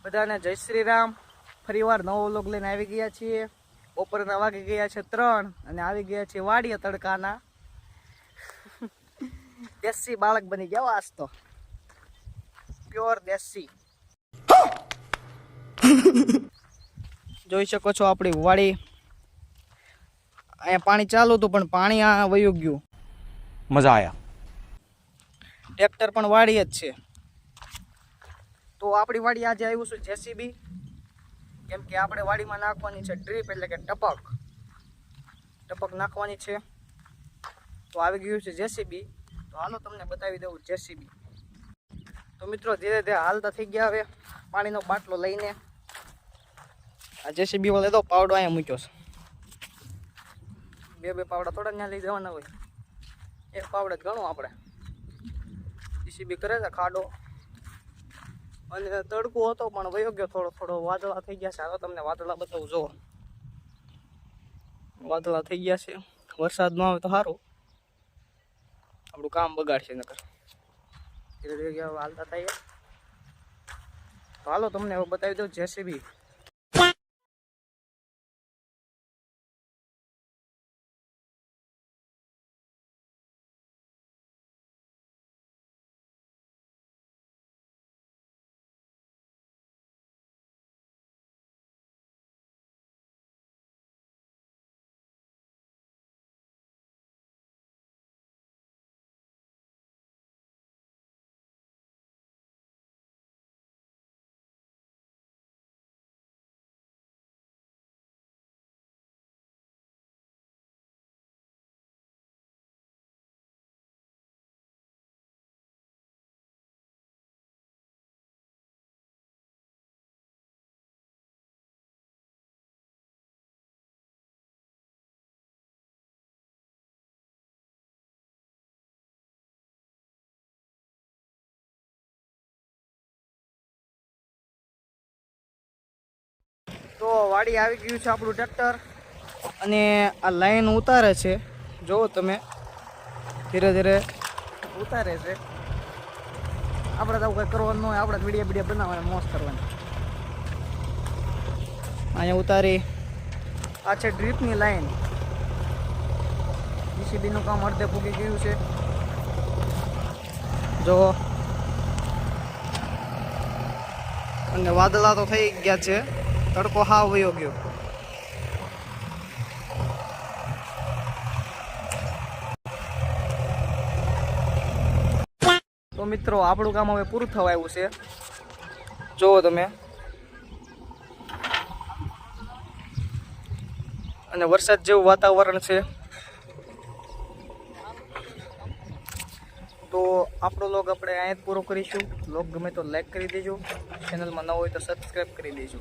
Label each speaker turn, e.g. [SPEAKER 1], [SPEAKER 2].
[SPEAKER 1] બધાને જય શ્રી રામ। ફરીવાર નવો વ્લોગ લઈને આવી ગયા છીએ। બપોરના વાગી ગયા છે 3 અને આવી ગયા છે વાડીએ તડકાના। દેશી બાળક બની ગયા આજ તો, પ્યોર દેશી। જોઈ શકો છો આપણી વાડી। અહીંયા પાણી ચાલુ હતું પણ પાણી આ વયું ગયું।
[SPEAKER 2] મજા આયા।
[SPEAKER 1] ટ્રેક્ટર પણ વાડી જ છે। તો આપણી વાડી આજે આવ્યું છે જેસીબી, કેમ કે આપણે વાડીમાં નાખવાની છે ડ્રીપ એટલે કે ટપક નાખવાની છે। તો આવી ગયું છે જેસીબી। તો હાલો તમને બતાવી દઉં જેસીબી। તો મિત્રો ધીરે ધીરે હાલતા થઈ ગયા। હવે પાણીનો બાટલો લઈને આ જેસીબી વાળો તો પાવડો અહીંયા મૂક્યો છે। બે પાવડા થોડા ત્યાં લઈ જવાના હોય, એક પાવડે જ ઘણું આપણે। જેસીબી કરે છે ખાડો, અને તડકો હતો પણ વયો ગયો થોડો થોડો। વાદળા થઈ ગયા છે, હાલો તમને વાદળા બતાવું। જો વાદળા થઈ ગયા છે, વરસાદ ન આવે તો સારું, આપણું કામ બગાડશે નકર। ધીરે ધીરે હાલતા થાય। તો હાલો તમને હવે બતાવી દઉં જેસીબી। તો વાડી આવી ગયું છે આપણું ટ્રેક્ટર, અને આ લાઈન ઉતારે છે। જુઓ તમે, ધીરે ધીરે ઉતારે છે। આપણે તો કંઈ કરવાનું હોય, આપણે વિડીયો બનાવવાના, મોજ કરવાની। અહીંયા ઉતારી, આ છે ડ્રીપની લાઈન। જીસીબીનું કામ અડધે પૂગી ગયું છે। જો અને વાદળા તો થઈ ગયા છે, તડકો હાવ વયો ગયો। તો મિત્રો આપણું કામ હવે પૂરું થવા આવ્યું છે। જુઓ તમે, અને વરસાદ જેવું વાતાવરણ છે। તો આપણો લોગ આપણે અહીંયા જ પૂરો કરીશું। લોગ ગમે તો લાઈક કરી દેજો, ચેનલમાં ન હોય તો સબસ્ક્રાઈબ કરી દેજો।